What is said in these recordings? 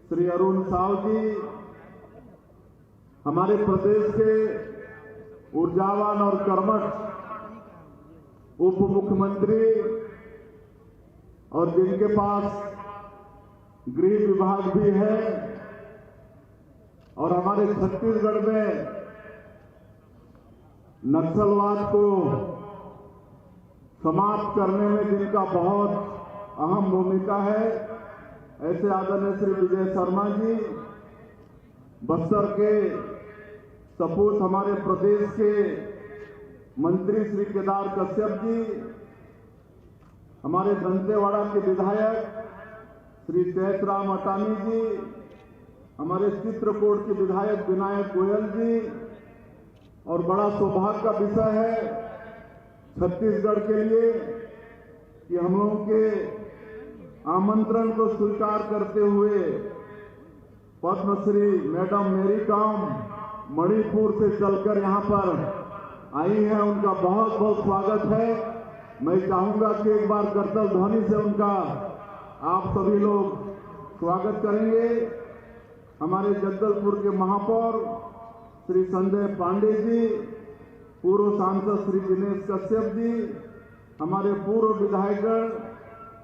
श्री अरुण साव जी, हमारे प्रदेश के ऊर्जावान और कर्मठ उप मुख्यमंत्री और जिनके पास गृह विभाग भी है और हमारे छत्तीसगढ़ में नक्सलवाद को समाप्त करने में जिनका बहुत अहम भूमिका है, ऐसे आदरणीय श्री विजय शर्मा जी, बस्तर के सपूत हमारे प्रदेश के मंत्री श्री केदार कश्यप जी, हमारे दंतेवाड़ा के विधायक श्री चैतराम अटानी जी, हमारे चित्रकूट के विधायक विनायक गोयल जी, और बड़ा सौभाग्य का विषय है छत्तीसगढ़ के लिए कि हम लोगों के आमंत्रण को स्वीकार करते हुए पद्मश्री मैडम मेरी कॉम मणिपुर से चलकर यहाँ पर आई हैं। उनका बहुत बहुत स्वागत है। मैं चाहूंगा कि एक बार करतल ध्वनि से उनका आप सभी लोग स्वागत करेंगे। हमारे जगदलपुर के महापौर श्री संजय पांडे जी, पूर्व सांसद श्री दिनेश कश्यप जी, हमारे पूर्व विधायकगण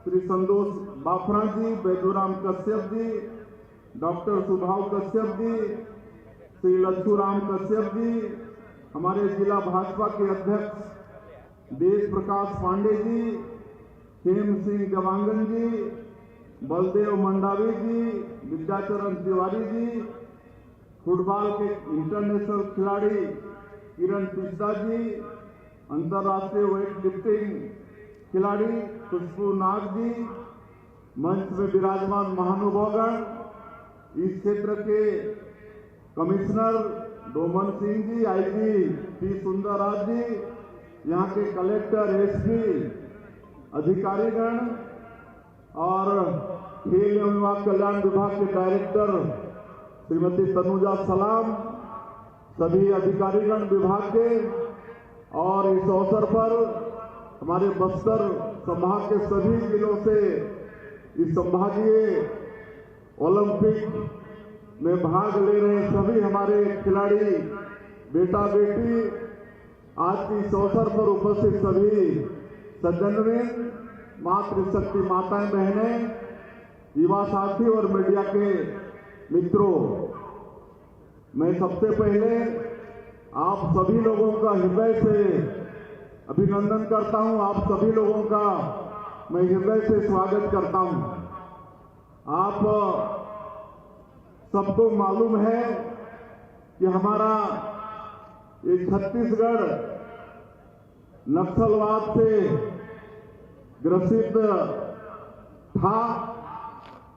श्री संतोष बाफरा जी, बैदूराम कश्यप जी, डॉक्टर सुभाव कश्यप जी, श्री लच्छूराम कश्यप जी, हमारे जिला भाजपा के अध्यक्ष देश प्रकाश पांडे जी, हेम सिंह देवांगन जी, बलदेव मंडावी जी, विद्याचरण तिवारी जी, फुटबॉल के इंटरनेशनल खिलाड़ी किरण पिस्ता जी, अंतर्राष्ट्रीय वेट लिफ्टिंग खिलाड़ी खुशबू नाग जी, मंच में विराजमान महानुभावगण, इस क्षेत्र के commissioner Doman Singh ji, IG P Sundarraj जी, यहाँ के कलेक्टर एसपी अधिकारीगण और खेल एवं युवा कल्याण विभाग के डायरेक्टर श्रीमती तनुजा सलाम, सभी अधिकारीगण विभाग के, और इस अवसर पर हमारे बस्तर संभाग के सभी जिलों से इस संभागीय ओलंपिक में भाग ले रहे सभी हमारे खिलाड़ी बेटा बेटी, आज के इस अवसर पर उपस्थित सभी सज्जनवृंद, मातृशक्ति माताएं बहनें, युवा साथी और मीडिया के मित्रों, मैं सबसे पहले आप सभी लोगों का हृदय से अभिनंदन करता हूं। आप सभी लोगों का मैं हृदय से स्वागत करता हूं। आप सबको मालूम है कि हमारा ये छत्तीसगढ़ नक्सलवाद से ग्रसित था।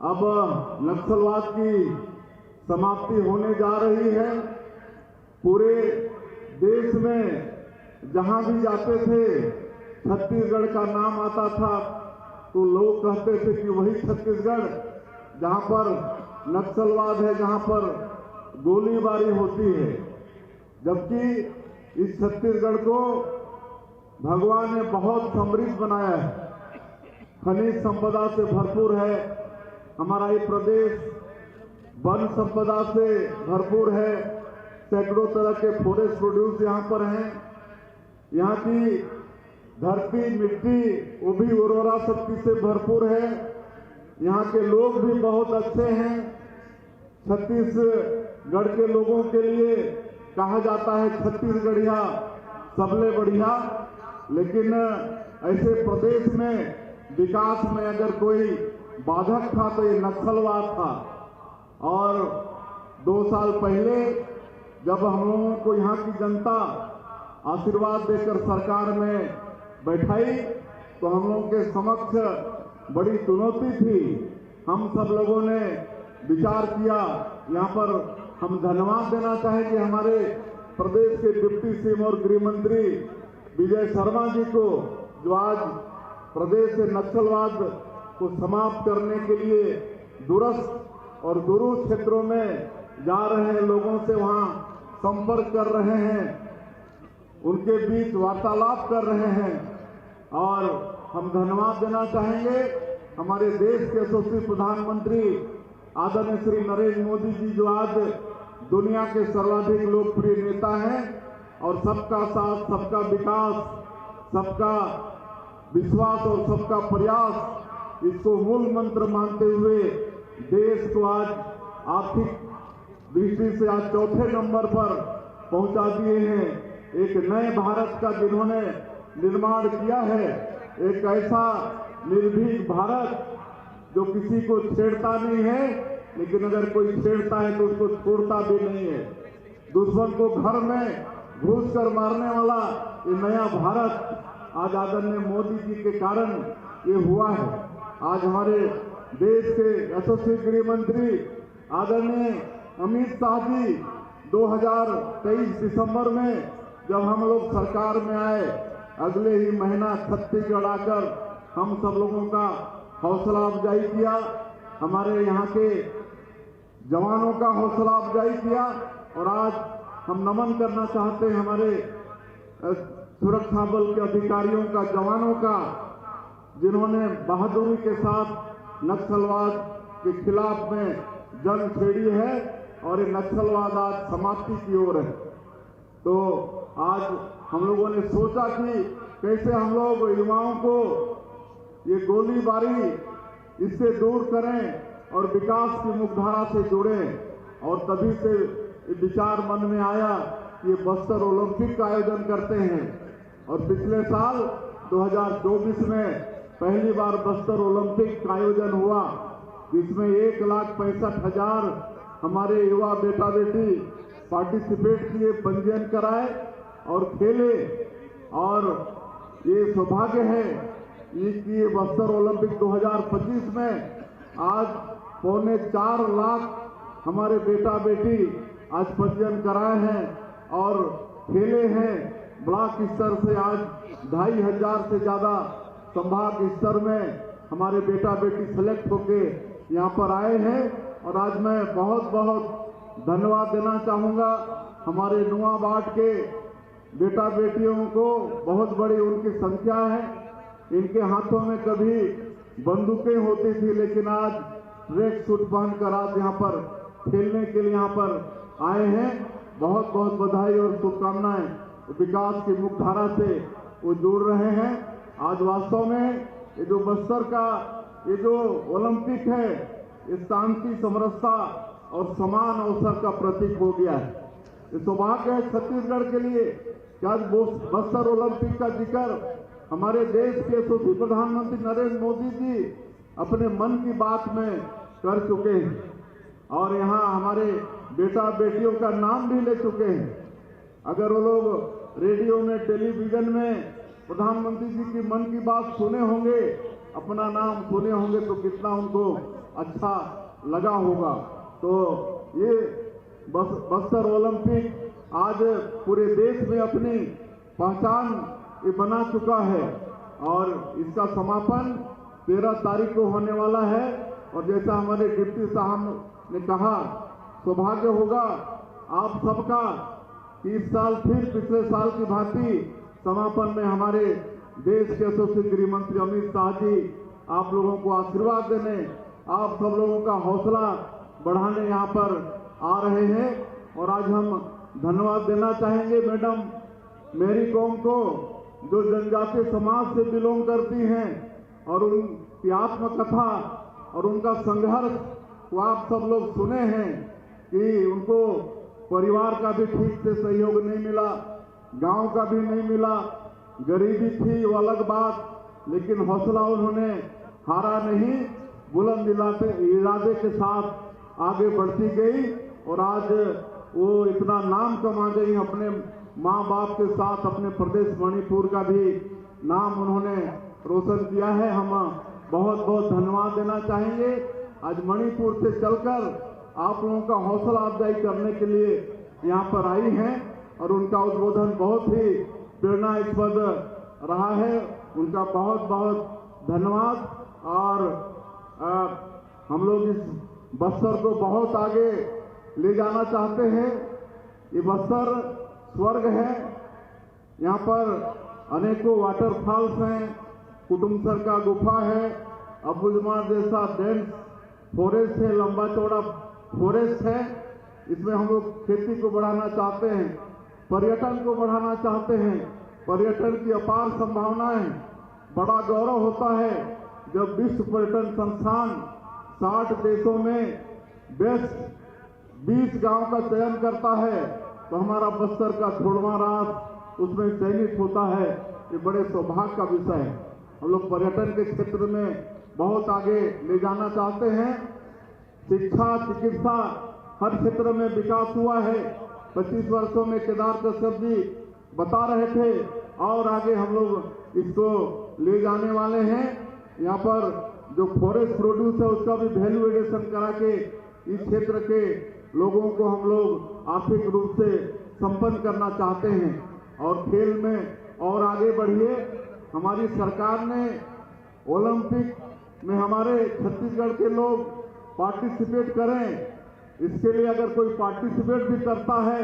अब नक्सलवाद की समाप्ति होने जा रही है। पूरे देश में जहां भी जाते थे छत्तीसगढ़ का नाम आता था तो लोग कहते थे कि वही छत्तीसगढ़ जहां पर नक्सलवाद है, जहां पर गोलीबारी होती है। जबकि इस छत्तीसगढ़ को भगवान ने बहुत समृद्ध बनाया है, खनिज संपदा से भरपूर है। हमारा ये प्रदेश वन संपदा से भरपूर है, सैकड़ों तरह के फॉरेस्ट प्रोड्यूस यहाँ पर हैं। यहाँ की धरती मिट्टी वो भी उर्वरा शक्ति से भरपूर है। यहाँ के लोग भी बहुत अच्छे हैं। छत्तीसगढ़ के लोगों के लिए कहा जाता है छत्तीसगढ़िया सबले बढ़िया, लेकिन ऐसे प्रदेश में विकास में अगर कोई बाधक था तो ये नक्सलवाद था। और 2 साल पहले जब हम लोगों को यहाँ की जनता आशीर्वाद देकर सरकार में बैठाई तो हम लोगों के समक्ष बड़ी चुनौती थी। हम सब लोगों ने विचार किया। यहाँ पर हम धन्यवाद देना चाहेंगे हमारे प्रदेश के डिप्टी सीएम और गृह मंत्री विजय शर्मा जी को, जो आज प्रदेश से नक्सलवाद को समाप्त करने के लिए दूरस्थ और दूर क्षेत्रों में जा रहे हैं, लोगों से वहां संपर्क कर रहे हैं, उनके बीच वार्तालाप कर रहे हैं। और हम धन्यवाद देना चाहेंगे हमारे देश के यशस्वी प्रधानमंत्री आदरणीय श्री नरेंद्र मोदी जी जो आज दुनिया के सर्वाधिक लोकप्रिय नेता हैं और सबका साथ, सबका विकास, सबका विश्वास और सबका प्रयास इसको मूल मंत्र मानते हुए देश को आज आर्थिक दृष्टि से आज चौथे नंबर पर पहुंचा दिए हैं। एक नए भारत का जिन्होंने निर्माण किया है, एक ऐसा निर्भीक भारत जो किसी को छेड़ता नहीं है, लेकिन अगर कोई छेड़ता है तो उसको छोड़ता भी नहीं है। दुश्मन को घर में घुस कर मारने वाला ये नया भारत आज आदरणीय मोदी जी के कारण ये हुआ है। आज हमारे देश के यशस्वी गृह मंत्री आदरणीय अमित शाह जी 2023 दिसंबर में जब हम लोग सरकार में आए, अगले ही महीना छत्तीसगढ़ आकर हम सब लोगों का हौसला अफजाई किया, हमारे यहाँ के जवानों का हौसला अफजाई किया। और आज हम नमन करना चाहते हैं हमारे सुरक्षा बल के अधिकारियों का, जवानों का, जिन्होंने बहादुरी के साथ नक्सलवाद के खिलाफ में जंग छेड़ी है और ये नक्सलवाद आज समाप्ति की ओर है। तो आज हम लोगों ने सोचा कि कैसे हम लोग युवाओं को ये गोलीबारी इससे दूर करें और विकास की मुख्यधारा से जुड़ें। और तभी से विचार मन में आया कि ये बस्तर ओलंपिक का आयोजन करते हैं। और पिछले साल 2024 में पहली बार बस्तर ओलंपिक का आयोजन हुआ, जिसमें 1,65,000 हमारे युवा बेटा बेटी पार्टिसिपेट किए, पंजीयन कराए और खेले। और ये सौभाग्य है कि ये बस्तर ओलंपिक 2025 में आज 3.25 लाख हमारे बेटा बेटी आज पंजीयन कराए हैं और खेले हैं। ब्लॉक स्तर से आज 2,500 से ज्यादा संभाग स्तर में हमारे बेटा बेटी सेलेक्ट होके यहाँ पर आए हैं। और आज मैं बहुत बहुत धन्यवाद देना चाहूँगा हमारे नुआबाट के बेटा बेटियों को। बहुत बड़ी उनकी संख्या है, इनके हाथों में कभी बंदूकें होती थी, लेकिन आज ट्रैक सूट पहनकर आज यहाँ पर खेलने के लिए यहाँ पर आए हैं। बहुत बहुत बधाई और शुभकामनाएं। विकास की मुख्यधारा से वो जुड़ रहे हैं। आज वास्तव में ये जो बस्तर का ये जो ओलंपिक है, ये शांति, समरसता और समान अवसर का प्रतीक हो गया है। ये सौभाग्य है छत्तीसगढ़ के लिए कि आज बस्तर ओलंपिक का जिक्र हमारे देश के यशस्वी प्रधानमंत्री नरेंद्र मोदी जी अपने मन की बात में कर चुके हैं और यहाँ हमारे बेटा बेटियों का नाम भी ले चुके हैं। अगर वो लोग रेडियो में, टेलीविजन में प्रधानमंत्री जी की मन की बात सुने होंगे, अपना नाम सुने होंगे, तो कितना उनको अच्छा लगा होगा। तो ये बस्तर ओलंपिक आज पूरे देश में अपनी पहचान ये बना चुका है और इसका समापन 13 तारीख को होने वाला है। और जैसा हमारे डिप्टी साहब ने कहा, सौभाग्य होगा आप सबका कि इस साल फिर पिछले साल की भांति समापन में हमारे देश के यशस्वी गृह मंत्री अमित शाह जी आप लोगों को आशीर्वाद देने, आप सब लोगों का हौसला बढ़ाने यहाँ पर आ रहे हैं। और आज हम धन्यवाद देना चाहेंगे मैडम मेरी कॉम को, जो जनजातीय समाज से बिलोंग करती हैं, और उनकी आत्मकथा और उनका संघर्ष को आप सब लोग सुने हैं कि उनको परिवार का भी ठीक से सहयोग नहीं मिला, गांव का भी नहीं मिला, गरीबी थी वो अलग बात, लेकिन हौसला उन्होंने हारा नहीं, बुलंद इरादे के साथ आगे बढ़ती गई और आज वो इतना नाम कमा गई। अपने माँ बाप के साथ अपने प्रदेश मणिपुर का भी नाम उन्होंने रोशन किया है। हम बहुत बहुत धन्यवाद देना चाहेंगे। आज मणिपुर से चलकर आप लोगों का हौसला अफजाई करने के लिए यहाँ पर आई हैं और उनका उद्बोधन बहुत ही प्रेरणास्पद रहा है। उनका बहुत बहुत धन्यवाद। और हम लोग इस बस्तर को बहुत आगे ले जाना चाहते हैं। ये बस्तर स्वर्ग है, यहाँ पर अनेकों वाटरफॉल्स हैं, कुटुमसर का गुफा है, अबुझमाड़ जैसा डेंस फॉरेस्ट है, लंबा चौड़ा फॉरेस्ट है। इसमें हम लोग खेती को बढ़ाना चाहते हैं, पर्यटन को बढ़ाना चाहते हैं। पर्यटन की अपार संभावनाएं, बड़ा गौरव होता है जब विश्व पर्यटन संस्थान 60 देशों में बेस्ट 20 गांव का चयन करता है, तो हमारा बस्तर का छोड़वा रास उसमें चयनित होता है। ये बड़े सौभाग्य का विषय है। हम लोग पर्यटन के क्षेत्र में बहुत आगे ले जाना चाहते हैं। शिक्षा, चिकित्सा, हर क्षेत्र में विकास हुआ है। 25 वर्षों में केदार कश्यप जी बता रहे थे, और आगे हम लोग इसको ले जाने वाले हैं। यहाँ पर जो फॉरेस्ट प्रोड्यूस है उसका भी वैल्यू एडिशन करा के इस क्षेत्र के लोगों को हम लोग आर्थिक रूप से संपन्न करना चाहते हैं। और खेल में और आगे बढ़िए। हमारी सरकार ने ओलंपिक में हमारे छत्तीसगढ़ के लोग पार्टिसिपेट करें। इसके लिए अगर कोई पार्टिसिपेट भी करता है,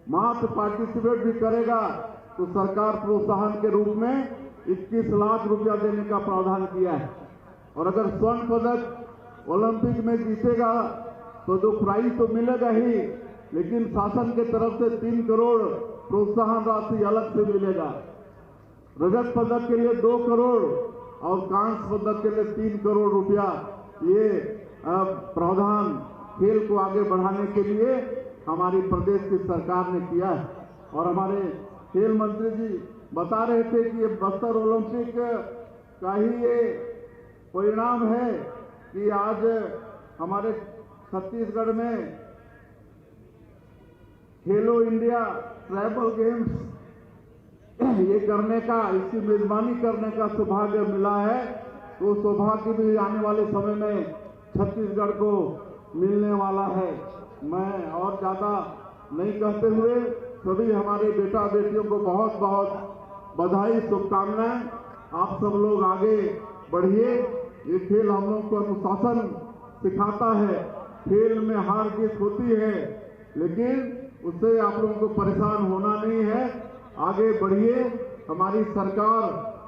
मात्र पार्टिसिपेट भी करेगा, तो सरकार प्रोत्साहन के रूप में 21 लाख रुपया देने का प्रावधान किया है। और अगर स्वर्ण पदक ओलंपिक में जीतेगा तो जो प्राइज तो मिलेगा ही, लेकिन शासन के तरफ से 3 करोड़ प्रोत्साहन राशि अलग से मिलेगा। रजत पदक के लिए 2 करोड़ और कांस्य पदक के लिए 3 करोड़ रुपया ये प्रावधान खेल को आगे बढ़ाने के लिए हमारी प्रदेश की सरकार ने किया है। और हमारे खेल मंत्री जी बता रहे थे कि ये बस्तर ओलंपिक का ही ये परिणाम है कि आज हमारे छत्तीसगढ़ में खेलो इंडिया ट्राइबल गेम्स ये करने का, इसकी मेजबानी करने का सौभाग्य मिला है। तो सौभाग्य भी आने वाले समय में छत्तीसगढ़ को मिलने वाला है। मैं और ज्यादा नहीं कहते हुए सभी हमारे बेटा बेटियों को बहुत बहुत बधाई, शुभकामनाएं। आप सब लोग आगे बढ़िए। ये खेल हम लोग को अनुशासन सिखाता है। खेल में हार जीत होती है, लेकिन उससे आप लोगों को परेशान होना नहीं है। आगे बढ़िए। हमारी सरकार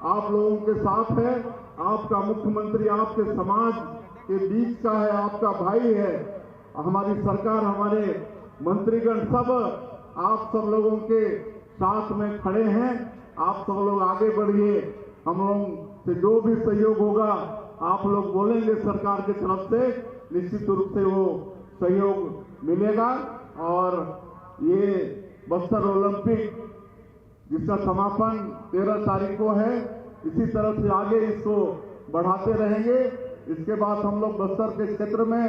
आप लोगों के साथ है। आपका मुख्यमंत्री आपके समाज के बीच का है, आपका भाई है। हमारी सरकार, हमारे मंत्रीगण सब आप सब लोगों के साथ में खड़े हैं। आप सब लोग आगे बढ़िए। हम लोग से जो भी सहयोग होगा आप लोग बोलेंगे सरकार की तरफ से, निश्चित रूप से वो सहयोग मिलेगा। और ये बस्तर ओलंपिक जिसका समापन 13 तारीख को है, इसी तरह से आगे इसको बढ़ाते रहेंगे। इसके बाद हम लोग बस्तर के क्षेत्र में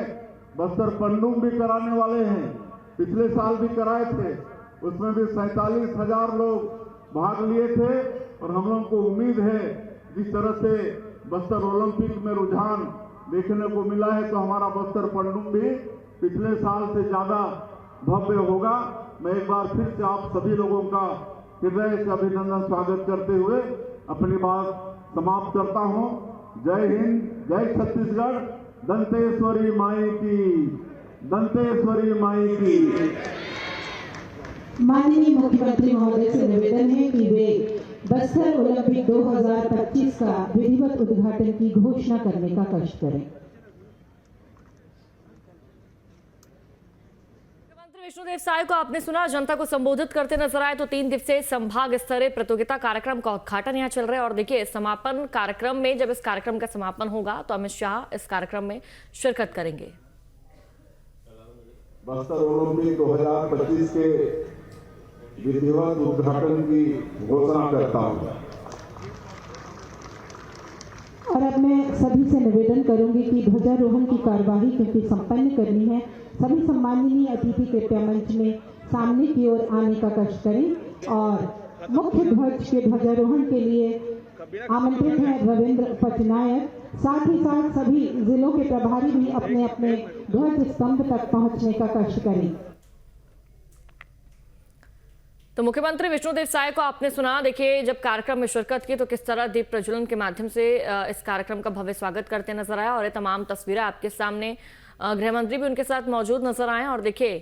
बस्तर पंडुम भी कराने वाले हैं। पिछले साल भी कराए थे, उसमें भी 47,000 लोग भाग लिए थे। और हम लोगों को उम्मीद है जिस तरह से बस्तर ओलंपिक में रुझान देखने को मिला है, तो हमारा बस्तर पंडुम भी पिछले साल से ज्यादा भव्य होगा। मैं एक बार फिर से आप सभी लोगों का हृदय से अभिनंदन स्वागत करते हुए अपनी बात समाप्त करता हूं। जय हिंद, जय छत्तीसगढ़। दंतेश्वरी माई की, दंतेश्वरी माई की। माननीय मुख्यमंत्री महोदय से निवेदन है कि वे बस्तर ओलंपिक 2025 का विधिवत उद्घाटन की घोषणा करने का कष्ट करें। विष्णुदेव साय को आपने सुना, जनता को संबोधित करते नजर आए। तो 3 दिवसीय संभाग स्तरीय प्रतियोगिता कार्यक्रम का उद्घाटन यहाँ चल रहा है। और देखिए, समापन कार्यक्रम में जब इस कार्यक्रम का समापन होगा तो अमित शाह इस कार्यक्रम में शिरकत करेंगे। बस्तर ओलंपिक 2025 के विधिवत उद्घाटन की घोषणा करता हूँ। और अब मैं सभी से निवेदन करूंगी कि ध्वजारोहण की कार्यवाही क्योंकि संपन्न करनी है, सभी सम्माननीय अतिथि कृपया मंच में सामने की ओर आने का कष्ट करें। और मुख्य ध्वज के ध्वजारोहण के लिए आमंत्रित है रविंद्र पटनायक। साथ ही साथ सभी जिलों के प्रभारी भी अपने अपने ध्वज स्तंभ तक पहुंचने का कष्ट करें। तो मुख्यमंत्री विष्णुदेव साय को आपने सुना। देखिए, जब कार्यक्रम में शिरकत की तो किस तरह दीप प्रज्वलन के माध्यम से इस कार्यक्रम का भव्य स्वागत करते नजर आया। और ये तमाम तस्वीरें आपके सामने, गृह मंत्री भी उनके साथ मौजूद नजर आए। और देखिए,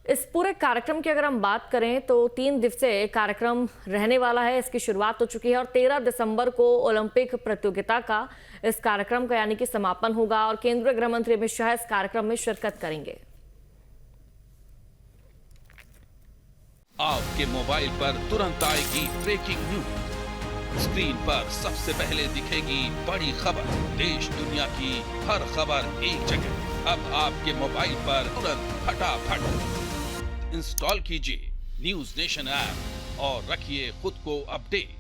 इस पूरे कार्यक्रम की अगर हम बात करें तो 3 दिवसीय कार्यक्रम रहने वाला है। इसकी शुरुआत हो चुकी है और 13 दिसंबर को ओलंपिक प्रतियोगिता का इस कार्यक्रम का यानी कि समापन होगा और केंद्रीय गृह मंत्री अमित शाह इस कार्यक्रम में शिरकत करेंगे। आपके मोबाइल पर तुरंत आएगी ब्रेकिंग न्यूज। स्क्रीन पर सबसे पहले दिखेगी बड़ी खबर। देश दुनिया की हर खबर एक जगह। अब आपके मोबाइल पर तुरंत फटाफट इंस्टॉल कीजिए न्यूज नेशन ऐप और रखिए खुद को अपडेट।